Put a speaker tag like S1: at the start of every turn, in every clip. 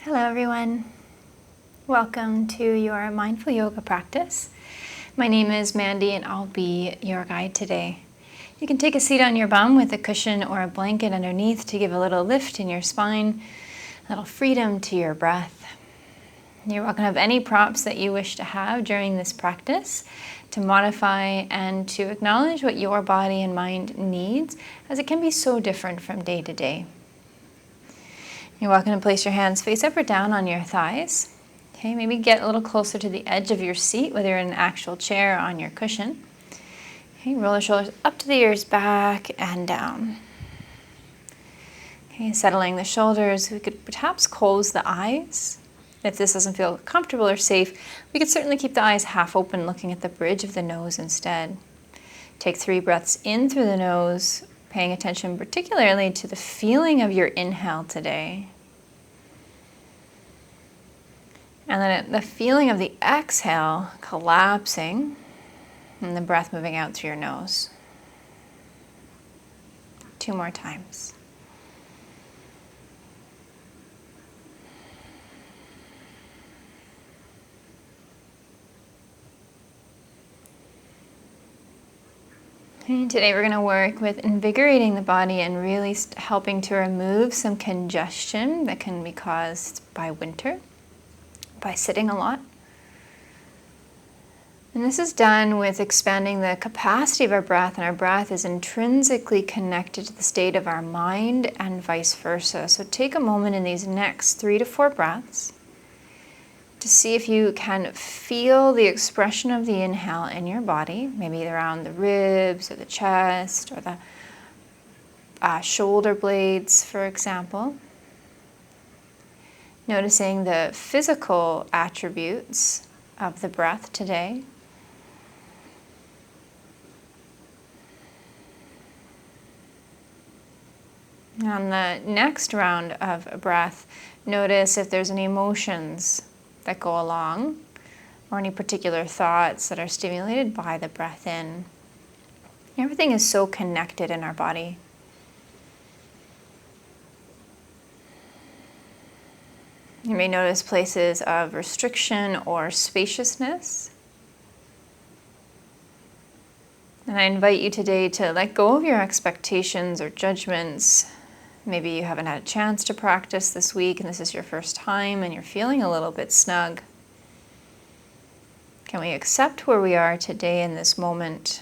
S1: Hello everyone. Welcome to your mindful yoga practice. My name is Mandy and I'll be your guide today. You can take a seat on your bum with a cushion or a blanket underneath to give a little lift in your spine, a little freedom to your breath. You're welcome to have any props that you wish to have during this practice to modify and to acknowledge what your body and mind needs, as it can be so different from day to day. You're welcome to place your hands face up or down on your thighs. Okay, maybe get a little closer to the edge of your seat, whether you're in an actual chair or on your cushion. Okay, roll your shoulders up to the ears, back and down. Okay, settling the shoulders. We could perhaps close the eyes. If this doesn't feel comfortable or safe, we could certainly keep the eyes half open, looking at the bridge of the nose instead. Take 3 breaths in through the nose, paying attention particularly to the feeling of your inhale today. And then the feeling of the exhale collapsing and the breath moving out through your nose. 2 more times. Today we're going to work with invigorating the body and really helping to remove some congestion that can be caused by winter, by sitting a lot. And this is done with expanding the capacity of our breath, and our breath is intrinsically connected to the state of our mind and vice versa. So take a moment in these next 3 to 4 breaths to see if you can feel the expression of the inhale in your body, maybe around the ribs or the chest or the shoulder blades, for example. Noticing the physical attributes of the breath today. On the next round of breath, notice if there's any emotions that go along, or any particular thoughts that are stimulated by the breath in. Everything is so connected in our body. You may notice places of restriction or spaciousness. And I invite you today to let go of your expectations or judgments. Maybe you haven't had a chance to practice this week and this is your first time and you're feeling a little bit snug. Can we accept where we are today in this moment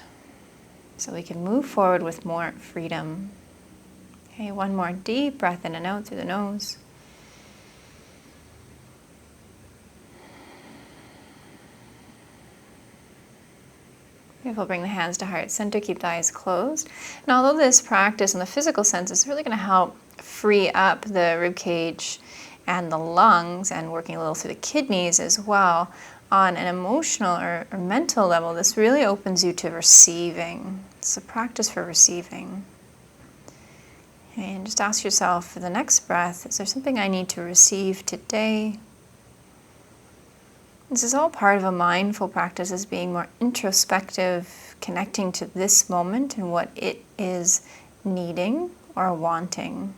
S1: so we can move forward with more freedom? Okay, 1 more deep breath in and out through the nose. We'll bring the hands to heart center, keep the eyes closed. And although this practice in the physical sense is really going to help free up the ribcage and the lungs and working a little through the kidneys as well, on an emotional or mental level, this really opens you to receiving. It's a practice for receiving. And just ask yourself for the next breath, is there something I need to receive today? This is all part of a mindful practice, as being more introspective, connecting to this moment and what it is needing or wanting.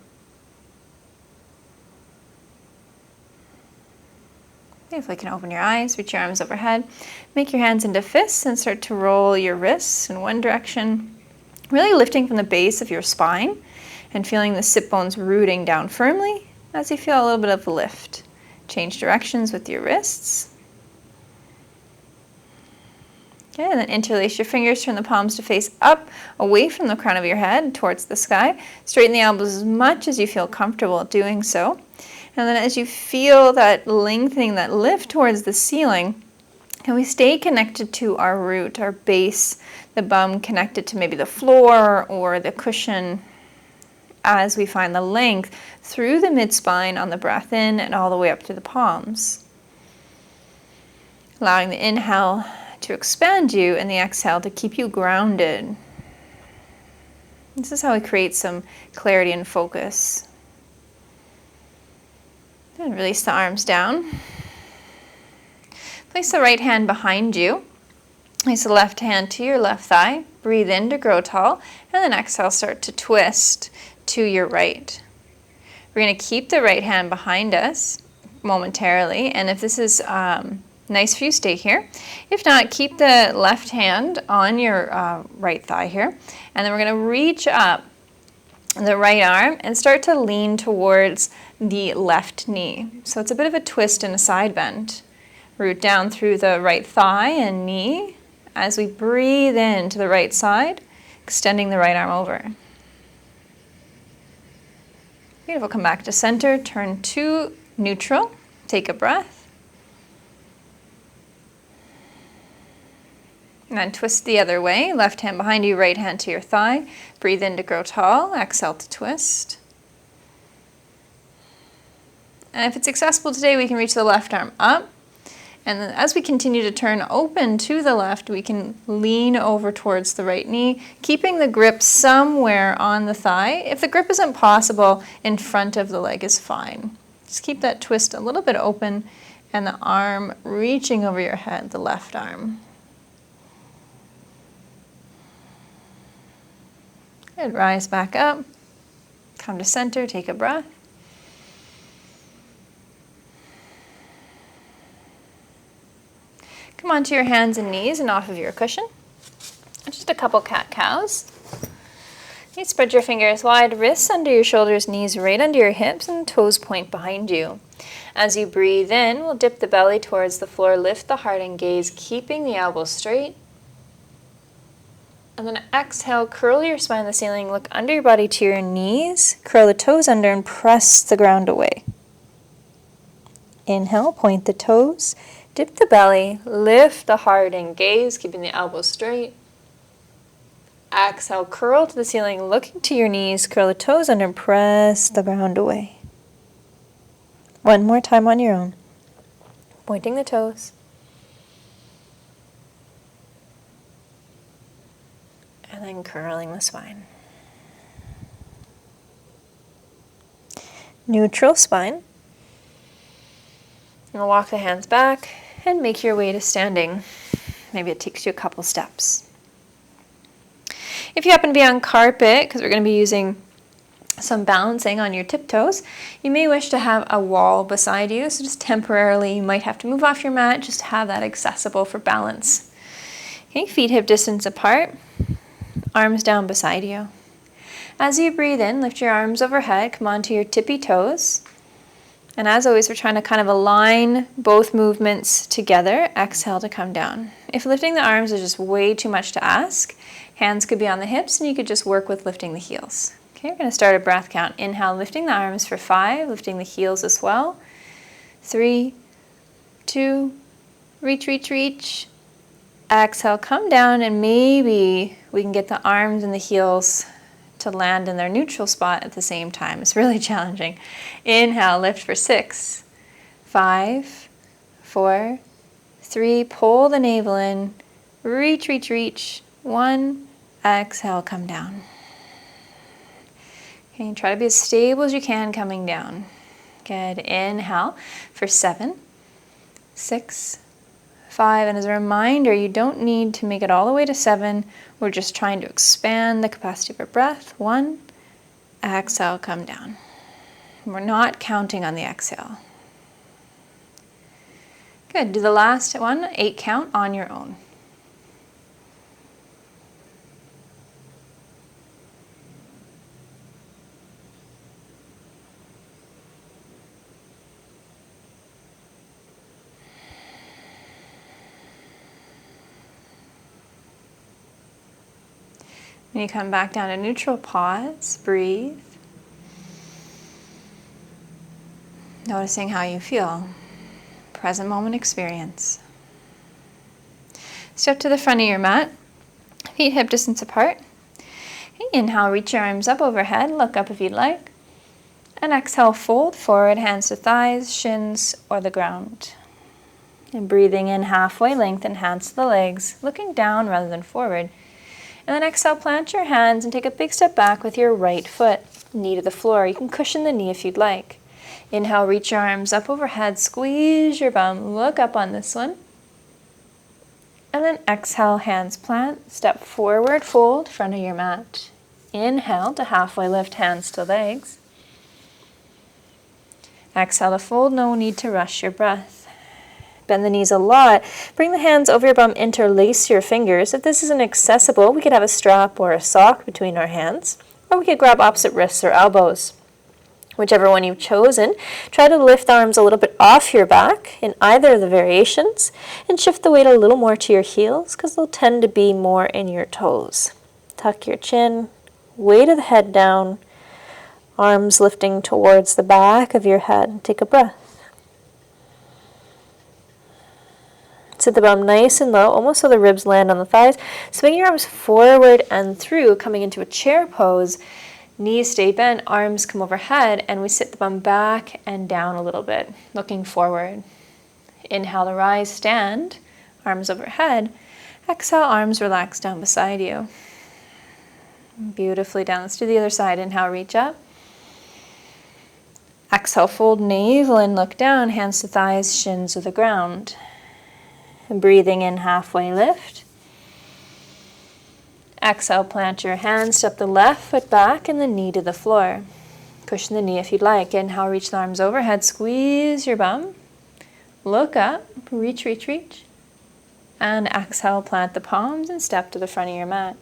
S1: If we can open your eyes, reach your arms overhead, make your hands into fists and start to roll your wrists in one direction, really lifting from the base of your spine and feeling the sit bones rooting down firmly as you feel a little bit of a lift. Change directions with your wrists. Okay, and then interlace your fingers, turn the palms to face up, away from the crown of your head, towards the sky. Straighten the elbows as much as you feel comfortable doing so. And then as you feel that lengthening, that lift towards the ceiling, can we stay connected to our root, our base, the bum connected to maybe the floor or the cushion, as we find the length through the mid-spine on the breath in and all the way up to the palms. Allowing the inhale to expand you and the exhale to keep you grounded. This is how we create some clarity and focus. And release the arms down. Place the right hand behind you. Place the left hand to your left thigh. Breathe in to grow tall. And then exhale, start to twist to your right. We're going to keep the right hand behind us, momentarily. And if this is nice for you, stay here. If not, keep the left hand on your right thigh here. And then we're going to reach up the right arm and start to lean towards the left knee. So it's a bit of a twist and a side bend. Root down through the right thigh and knee as we breathe in to the right side, extending the right arm over. Beautiful. Come back to center, turn to neutral, take a breath. And then twist the other way, left hand behind you, right hand to your thigh. Breathe in to grow tall, exhale to twist. And if it's accessible today, we can reach the left arm up. And then as we continue to turn open to the left, we can lean over towards the right knee, keeping the grip somewhere on the thigh. If the grip isn't possible, in front of the leg is fine. Just keep that twist a little bit open and the arm reaching over your head, the left arm. Good, rise back up, come to center, take a breath. Come onto your hands and knees and off of your cushion. Just a couple cat-cows. You spread your fingers wide, wrists under your shoulders, knees right under your hips, and toes point behind you. As you breathe in, we'll dip the belly towards the floor, lift the heart and gaze, keeping the elbows straight. And then exhale, curl your spine to the ceiling, look under your body to your knees, curl the toes under and press the ground away. Inhale, point the toes, dip the belly, lift the heart and gaze, keeping the elbows straight. Exhale, curl to the ceiling, looking to your knees, curl the toes under and press the ground away. One more time on your own. Pointing the toes. And then curling the spine. Neutral spine. And we'll walk the hands back and make your way to standing. Maybe it takes you a couple steps. If you happen to be on carpet, because we're going to be using some balancing on your tiptoes, you may wish to have a wall beside you. So just temporarily, you might have to move off your mat just to have that accessible for balance. Okay, feet hip distance apart. Arms down beside you. As you breathe in, lift your arms overhead, come onto your tippy toes. And as always, we're trying to kind of align both movements together. Exhale to come down. If lifting the arms is just way too much to ask, hands could be on the hips and you could just work with lifting the heels. Okay, we're going to start a breath count. Inhale, lifting the arms for 5, lifting the heels as well. 3, 2, reach, reach, reach. Exhale, come down, and maybe we can get the arms and the heels to land in their neutral spot at the same time. It's really challenging. Inhale, lift for 6, 5, 4, 3, pull the navel in, reach, reach, reach. 1, exhale, come down. Okay, try to be as stable as you can coming down. Good, inhale for 7, 6, 5, and as a reminder, you don't need to make it all the way to 7. We're just trying to expand the capacity of our breath. 1, exhale, come down. And we're not counting on the exhale. Good, do the last one, 8 count on your own. When you come back down to neutral, pause, breathe. Noticing how you feel. Present moment experience. Step to the front of your mat. Feet hip distance apart. Inhale, reach your arms up overhead. Look up if you'd like. And exhale, fold forward, hands to thighs, shins, or the ground. And breathing in halfway, lengthen hands to the legs, looking down rather than forward. And then exhale, plant your hands and take a big step back with your right foot, knee to the floor. You can cushion the knee if you'd like. Inhale, reach your arms up overhead, squeeze your bum, look up on this one. And then exhale, hands plant, step forward, fold, front of your mat. Inhale to halfway lift, hands to legs. Exhale to fold, no need to rush your breath. Bend the knees a lot. Bring the hands over your bum, interlace your fingers. If this isn't accessible, we could have a strap or a sock between our hands, or we could grab opposite wrists or elbows. Whichever one you've chosen, try to lift the arms a little bit off your back in either of the variations and shift the weight a little more to your heels because they'll tend to be more in your toes. Tuck your chin, weight of the head down, arms lifting towards the back of your head. Take a breath. Sit the bum nice and low, almost so the ribs land on the thighs. Swing your arms forward and through, coming into a chair pose. Knees stay bent, arms come overhead, and we sit the bum back and down a little bit, looking forward. Inhale to rise, stand, arms overhead. Exhale, arms relax down beside you. Beautifully down. Let's do the other side. Inhale, reach up. Exhale, fold navel and look down, hands to thighs, shins to the ground. And breathing in, halfway lift. Exhale, plant your hands, step the left foot back and the knee to the floor. Cushion the knee if you'd like. Inhale, reach the arms overhead, squeeze your bum. Look up, reach, reach, reach. And exhale, plant the palms and step to the front of your mat.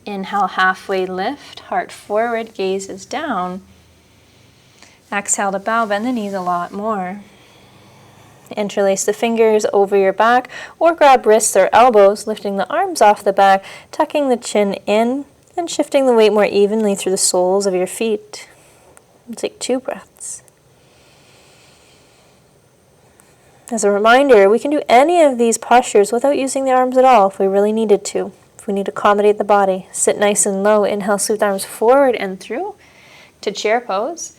S1: Inhale, halfway lift, heart forward, gaze is down. Exhale to bow, bend the knees a lot more. Interlace the fingers over your back or grab wrists or elbows, lifting the arms off the back, tucking the chin in and shifting the weight more evenly through the soles of your feet. We'll take 2 breaths. As a reminder, we can do any of these postures without using the arms at all if we really needed to. If we need to accommodate the body, sit nice and low. Inhale, sweep the arms forward and through to chair pose.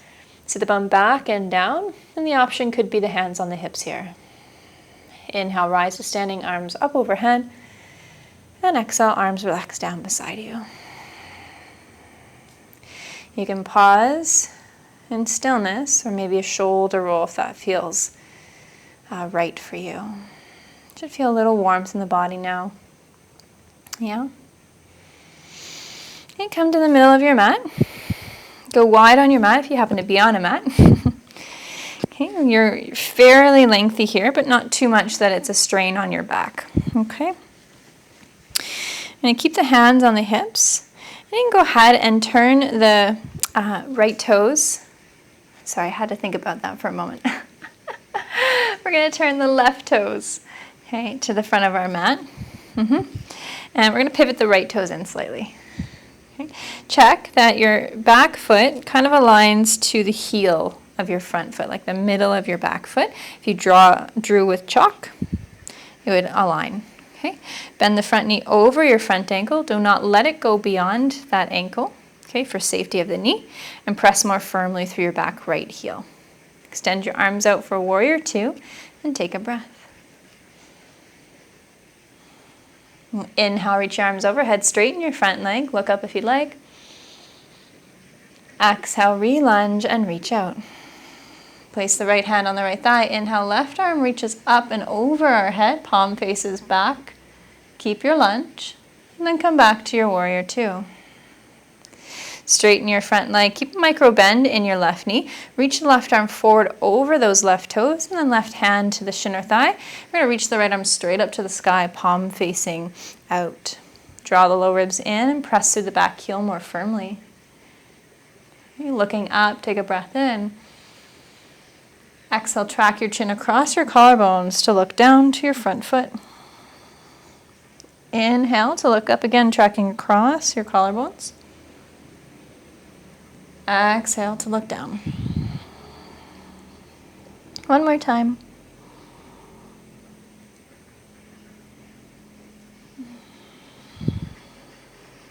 S1: Sit the bum back and down, and the option could be the hands on the hips here. Inhale, rise to standing, arms up overhead, and exhale, arms relax down beside you. You can pause in stillness, or maybe a shoulder roll if that feels right for you. Should feel a little warmth in the body now. Yeah? Okay, come to the middle of your mat. Go wide on your mat if you happen to be on a mat. Okay, you're fairly lengthy here, but not too much that it's a strain on your back. Okay. I'm going to keep the hands on the hips. And you can go ahead and turn the right toes. Sorry, I had to think about that for a moment. We're going to turn the left toes, okay, to the front of our mat. And we're going to pivot the right toes in slightly. Okay. Check that your back foot kind of aligns to the heel of your front foot, like the middle of your back foot. If you drew with chalk, it would align. Okay. Bend the front knee over your front ankle. Do not let it go beyond that ankle, okay, for safety of the knee, and press more firmly through your back right heel. Extend your arms out for warrior 2 and take a breath. Inhale, reach your arms overhead, straighten your front leg, look up if you'd like. Exhale, re-lunge and reach out. Place the right hand on the right thigh. Inhale, left arm reaches up and over our head, palm faces back. Keep your lunge, and then come back to your warrior 2. Straighten your front leg, keep a micro bend in your left knee. Reach the left arm forward over those left toes, and then left hand to the shin or thigh. We're going to reach the right arm straight up to the sky, palm facing out. Draw the low ribs in and press through the back heel more firmly. You're looking up, take a breath in. Exhale, track your chin across your collarbones to look down to your front foot. Inhale to look up again, tracking across your collarbones. Exhale to look down. One more time.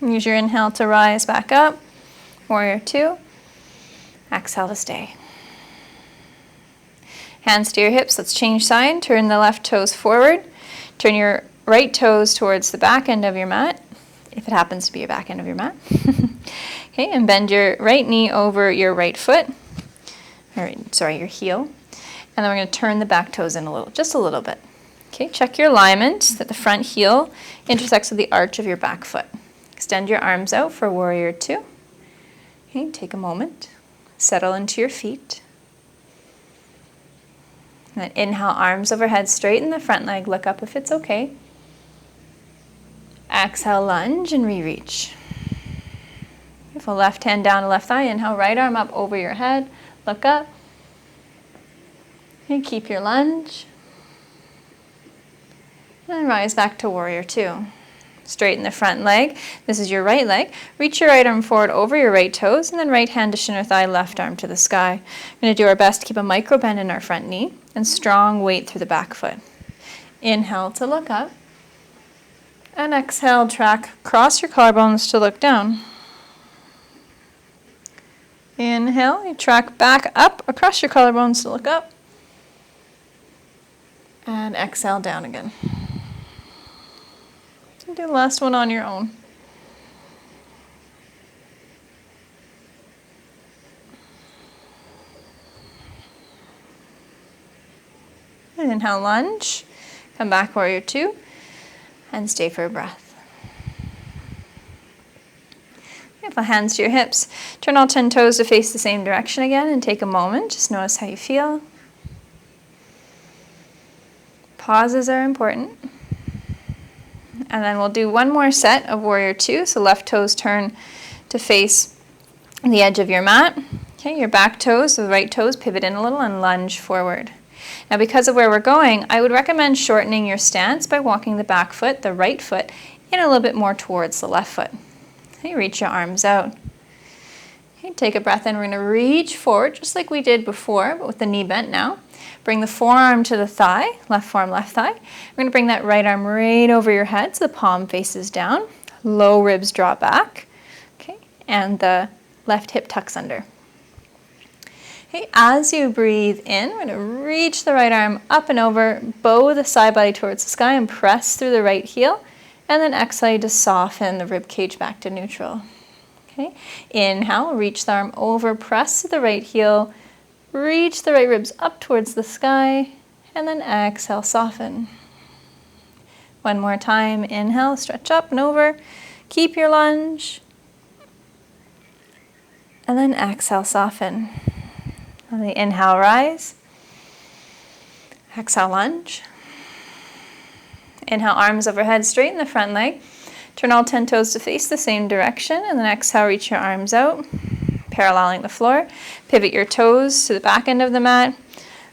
S1: Use your inhale to rise back up. Warrior 2. Exhale to stay. Hands to your hips. Let's change side. Turn the left toes forward. Turn your right toes towards the back end of your mat, if it happens to be your back end of your mat. Okay, and bend your right knee over your right foot, your heel. And then we're going to turn the back toes in just a little bit. Okay, check your alignment that the front heel intersects with the arch of your back foot. Extend your arms out for warrior 2. Okay, take a moment. Settle into your feet. And inhale, arms overhead, straighten the front leg, look up if it's okay. Exhale, lunge and re-reach. Beautiful, left hand down to left thigh, inhale, right arm up over your head, look up. And keep your lunge. And rise back to warrior two. Straighten the front leg. This is your right leg. Reach your right arm forward over your right toes, and then right hand to shin or thigh, left arm to the sky. We're going to do our best to keep a micro bend in our front knee and strong weight through the back foot. Inhale to look up. And exhale, track, cross your collarbones to look down. Inhale, you track back up across your collarbones to look up. And exhale, down again. Do the last one on your own. And inhale, lunge. Come back, warrior two. And stay for a breath. Beautiful, hands to your hips. Turn all 10 toes to face the same direction again and take a moment. Just notice how you feel. Pauses are important. And then we'll do one more set of warrior two. So left toes turn to face the edge of your mat. Okay, your back toes, so the right toes, pivot in a little and lunge forward. Now because of where we're going, I would recommend shortening your stance by walking the back foot, the right foot, in a little bit more towards the left foot. Okay, reach your arms out. Okay, take a breath in. We're going to reach forward just like we did before, but with the knee bent now. Bring the forearm to the thigh, left forearm, left thigh. We're going to bring that right arm right over your head so the palm faces down. Low ribs draw back. Okay, and the left hip tucks under. Okay, as you breathe in, we're going to reach the right arm up and over, bow the side body towards the sky and press through the right heel. And then exhale to soften the rib cage back to neutral. Okay, inhale, reach the arm over, press to the right heel. Reach the right ribs up towards the sky, and then exhale, soften. One more time, inhale, stretch up and over, keep your lunge, and then exhale, soften. And the inhale, rise, exhale, lunge. Inhale, arms overhead, straighten the front leg, turn all 10 toes to face the same direction, and then exhale, reach your arms out. Paralleling the floor. Pivot your toes to the back end of the mat.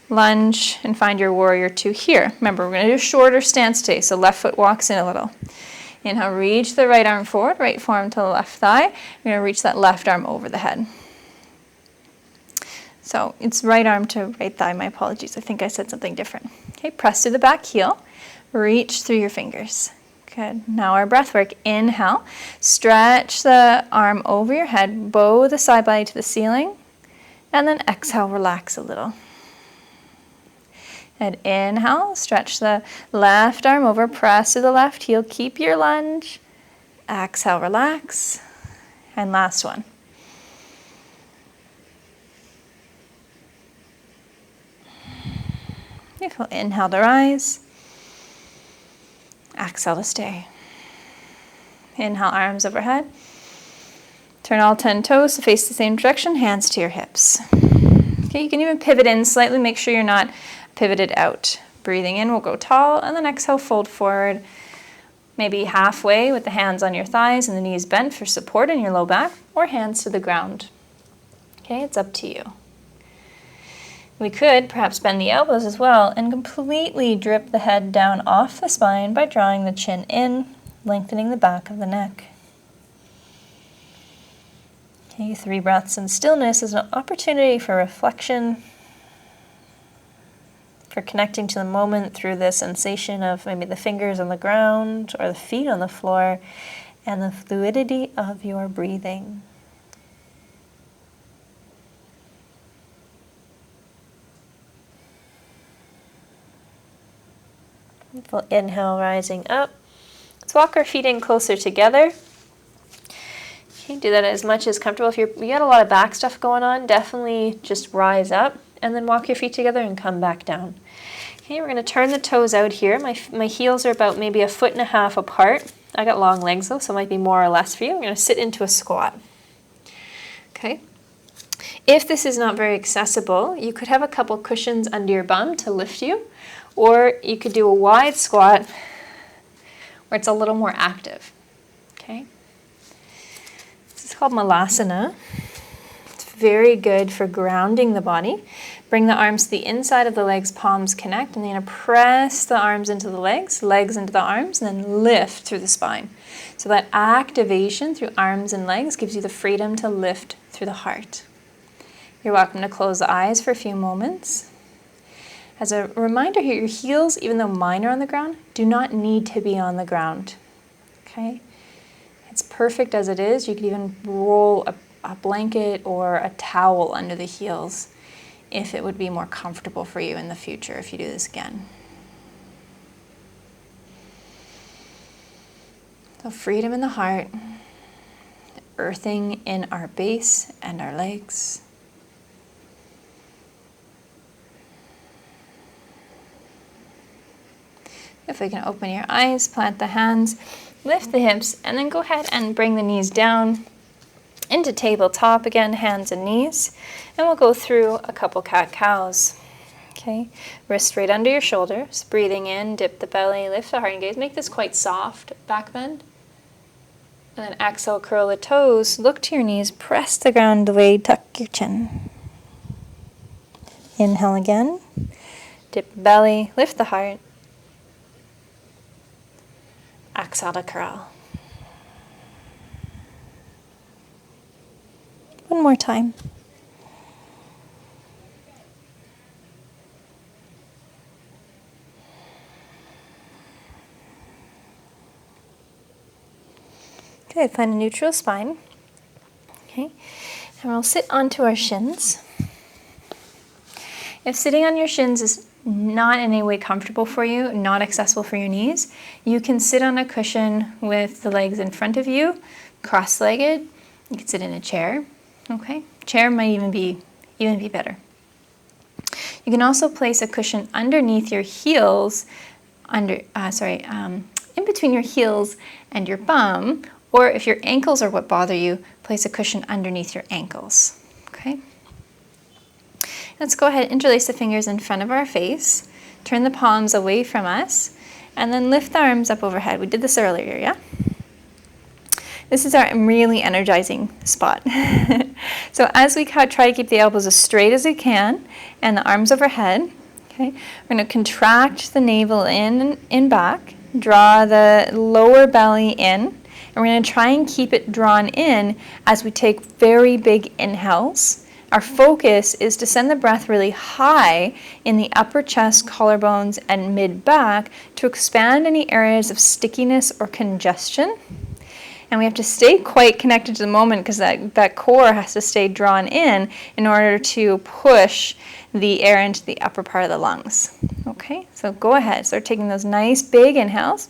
S1: Lunge and find your warrior two here. Remember, we're going to do a shorter stance today, so left foot walks in a little. Inhale, reach the right arm forward, right forearm to the left thigh. We're going to reach that left arm over the head. So it's right arm to right thigh. My apologies. I think I said something different. Okay, press through the back heel. Reach through your fingers. Good. Now our breath work. Inhale, stretch the arm over your head, bow the side body to the ceiling, and then exhale, relax a little. And inhale, stretch the left arm over, press to the left heel, keep your lunge. Exhale, relax. And last one. Beautiful. Inhale to rise. Exhale to stay. Inhale, arms overhead. Turn all 10 toes to face the same direction, hands to your hips. Okay, you can even pivot in slightly, make sure you're not pivoted out. Breathing in, we'll go tall, and then exhale, fold forward, maybe halfway with the hands on your thighs and the knees bent for support in your low back, or hands to the ground. Okay, it's up to you. We could perhaps bend the elbows as well and completely drip the head down off the spine by drawing the chin in, lengthening the back of the neck. Okay, 3 breaths in stillness is an opportunity for reflection, for connecting to the moment through the sensation of maybe the fingers on the ground or the feet on the floor and the fluidity of your breathing. Full inhale, rising up. Let's walk our feet in closer together. Okay, do that as much as comfortable. If you got a lot of back stuff going on, definitely just rise up and then walk your feet together and come back down. Okay, we're going to turn the toes out here. My heels are about maybe 1.5 feet apart. I got long legs though, so it might be more or less for you. I'm going to sit into a squat. Okay. If this is not very accessible, you could have a couple cushions under your bum to lift you, or you could do a wide squat where it's a little more active. Okay? This is called Malasana. It's very good for grounding the body. Bring the arms to the inside of the legs, palms connect, and then you're going to press the arms into the legs into the arms, and then lift through the spine. So that activation through arms and legs gives you the freedom to lift through the heart. You're welcome to close the eyes for a few moments. As a reminder here, your heels, even though mine are on the ground, do not need to be on the ground. Okay? It's perfect as it is. You could even roll a blanket or a towel under the heels if it would be more comfortable for you in the future if you do this again. So freedom in the heart, earthing in our base and our legs. If we can open your eyes, plant the hands, lift the hips, and then go ahead and bring the knees down into tabletop again, hands and knees. And we'll go through a couple cat-cows. Okay, wrist right under your shoulders, breathing in, dip the belly, lift the heart and gaze. Make this quite soft, back bend. And then exhale, curl the toes, look to your knees, press the ground away, tuck your chin. Inhale again, dip the belly, lift the heart. Exhale to curl. One more time. Good, find a neutral spine. Okay, and we'll sit onto our shins. If sitting on your shins is not in any way comfortable for you, not accessible for your knees, you can sit on a cushion with the legs in front of you, cross-legged. You can sit in a chair. Okay, chair might even be better. You can also place a cushion underneath your heels, in between your heels and your bum, or if your ankles are what bother you, place a cushion underneath your ankles. Okay. Let's go ahead and interlace the fingers in front of our face, turn the palms away from us, and then lift the arms up overhead. We did this earlier, yeah? This is our really energizing spot. So as we try to keep the elbows as straight as we can and the arms overhead, okay, we're going to contract the navel in back, draw the lower belly in, and we're going to try and keep it drawn in as we take very big inhales. Our focus is to send the breath really high in the upper chest, collarbones, and mid-back to expand any areas of stickiness or congestion. And we have to stay quite connected to the moment because that core has to stay drawn in order to push the air into the upper part of the lungs. Okay, so go ahead. Start taking those nice big inhales.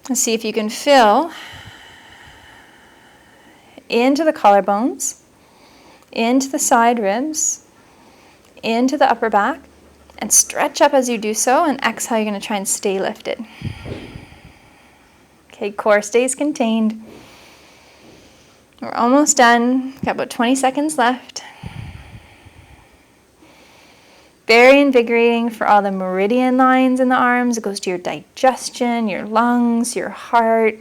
S1: Let's see if you can fill into the collarbones, into the side ribs, into the upper back, and stretch up as you do so, and exhale, you're going to try and stay lifted. Okay, core stays contained. We're almost done. Got about 20 seconds left. Very invigorating for all the meridian lines in the arms. It goes to your digestion, your lungs, your heart.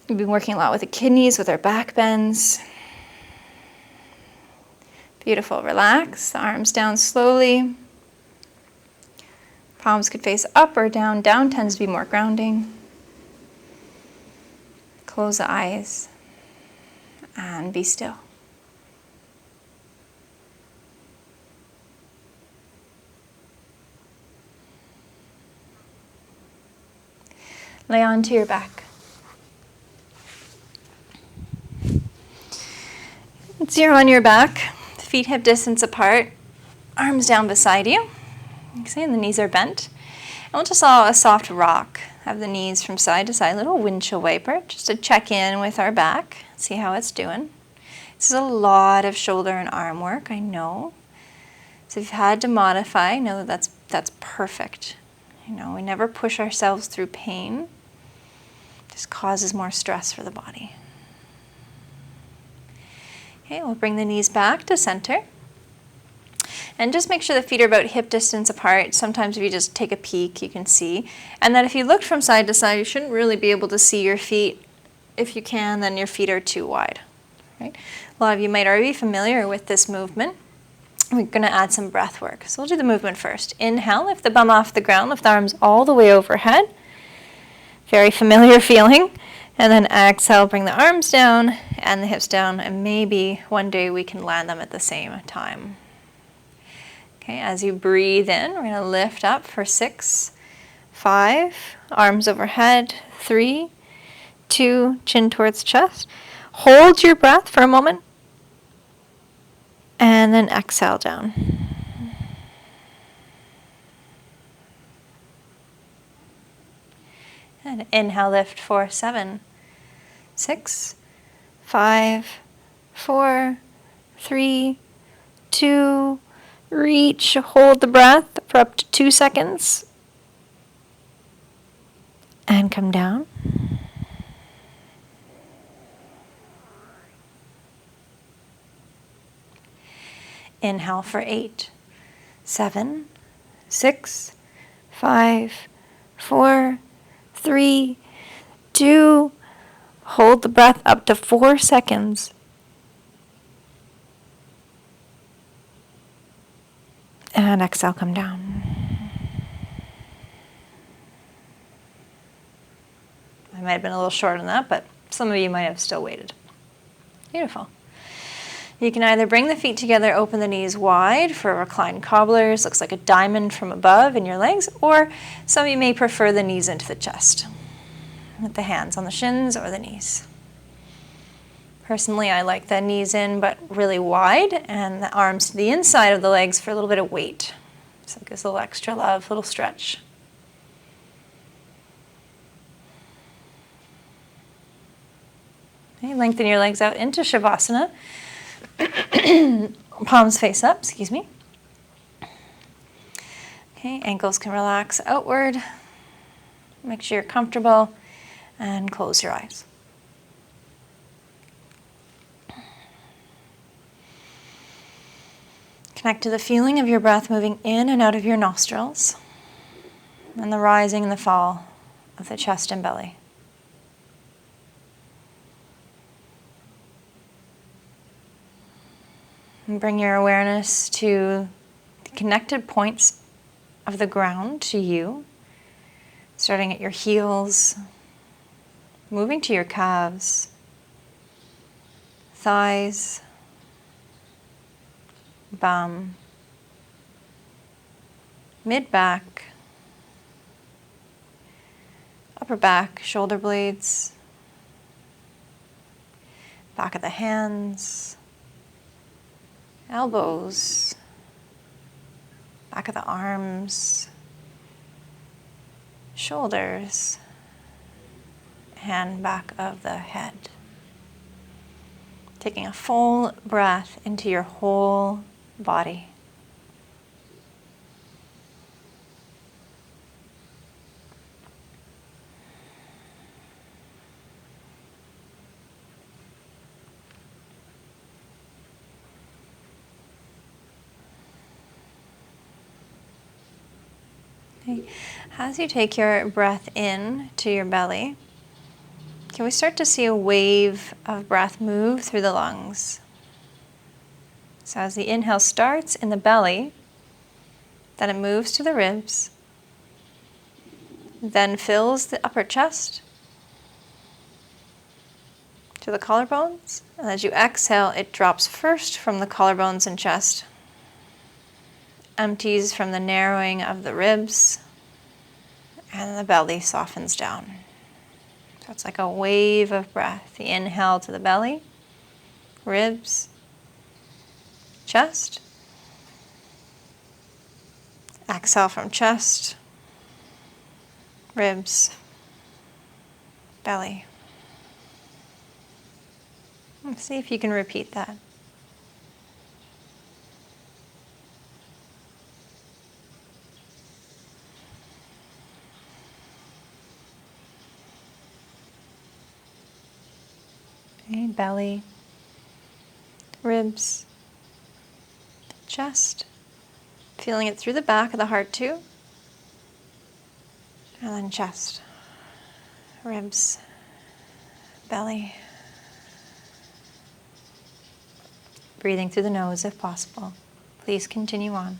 S1: We've been working a lot with the kidneys, with our back bends. Beautiful. Relax. The arms down slowly. Palms could face up or down. Down tends to be more grounding. Close the eyes and be still. Lay onto your back. Zero on your back, feet hip distance apart, arms down beside you. Okay, and the knees are bent. And we'll just allow a soft rock. Have the knees from side to side, little windshield wiper, just to check in with our back, see how it's doing. This is a lot of shoulder and arm work, I know. So if you've had to modify, know that that's perfect. You know, we never push ourselves through pain. It just causes more stress for the body. Okay, we'll bring the knees back to center. And just make sure the feet are about hip distance apart. Sometimes if you just take a peek, you can see. And then if you looked from side to side, you shouldn't really be able to see your feet. If you can, then your feet are too wide. Right? A lot of you might already be familiar with this movement. We're going to add some breath work. So we'll do the movement first. Inhale, lift the bum off the ground, lift the arms all the way overhead. Very familiar feeling. And then exhale, bring the arms down and the hips down, and maybe one day we can land them at the same time. Okay, as you breathe in, we're going to lift up for 6, 5, arms overhead, 3, 2, chin towards chest. Hold your breath for a moment, and then exhale down. And inhale, lift for 7, 6, 5, 4, 3, 2, reach, hold the breath for up to 2 seconds. And come down. Inhale for 8, 7, 6, 5, 4, 3, 2, hold the breath up to 4 seconds. And exhale, come down. I might have been a little short on that, but some of you might have still waited. Beautiful. You can either bring the feet together, open the knees wide for reclined cobblers, looks like a diamond from above in your legs, or some of you may prefer the knees into the chest, with the hands on the shins or the knees. Personally, I like the knees in, but really wide, and the arms to the inside of the legs for a little bit of weight. So it gives a little extra love, a little stretch. Okay, lengthen your legs out into Shavasana. Palms face up, excuse me. Okay, ankles can relax outward. Make sure you're comfortable and close your eyes. Connect to the feeling of your breath moving in and out of your nostrils and the rising and the fall of the chest and belly. And bring your awareness to the connected points of the ground to you, starting at your heels, moving to your calves, thighs, bum, mid-back, upper back, shoulder blades, back of the hands, elbows, back of the arms, shoulders, and back of the head. Taking a full breath into your whole body. Okay. As you take your breath in to your belly, can we start to see a wave of breath move through the lungs? So as the inhale starts in the belly, then it moves to the ribs, then fills the upper chest, to the collarbones, and as you exhale, it drops first from the collarbones and chest, empties from the narrowing of the ribs, and the belly softens down. So it's like a wave of breath. The inhale to the belly, ribs, chest. Exhale from chest, ribs, belly. Let's see if you can repeat that. Okay, belly, ribs, chest, feeling it through the back of the heart too, and then chest, ribs, belly. Breathing through the nose if possible. Please continue on.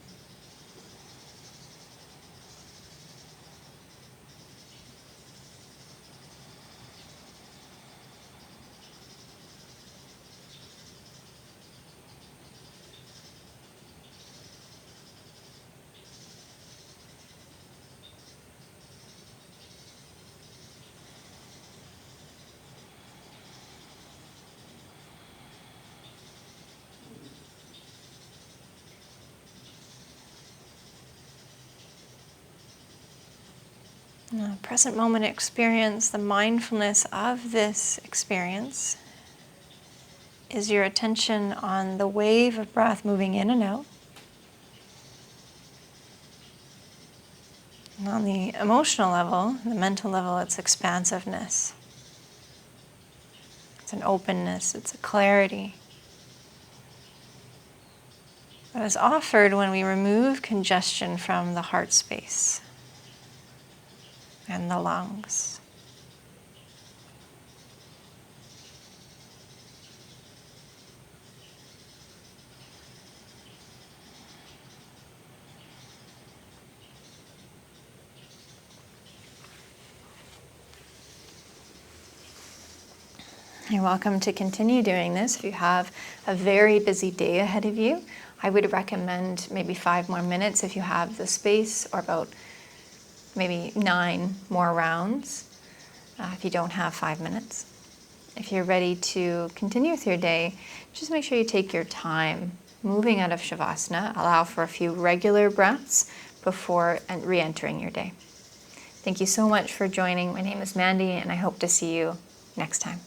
S1: Present moment experience, the mindfulness of this experience is your attention on the wave of breath moving in and out. And on the emotional level, the mental level, it's expansiveness. It's an openness, it's a clarity that is offered when we remove congestion from the heart space and the lungs. You're welcome to continue doing this. If you have a very busy day ahead of you, I would recommend maybe 5 more minutes if you have the space, or about maybe 9 more rounds if you don't have 5 minutes. If you're ready to continue with your day, just make sure you take your time moving out of Shavasana. Allow for a few regular breaths before re-entering your day. Thank you so much for joining. My name is Mandy, and I hope to see you next time.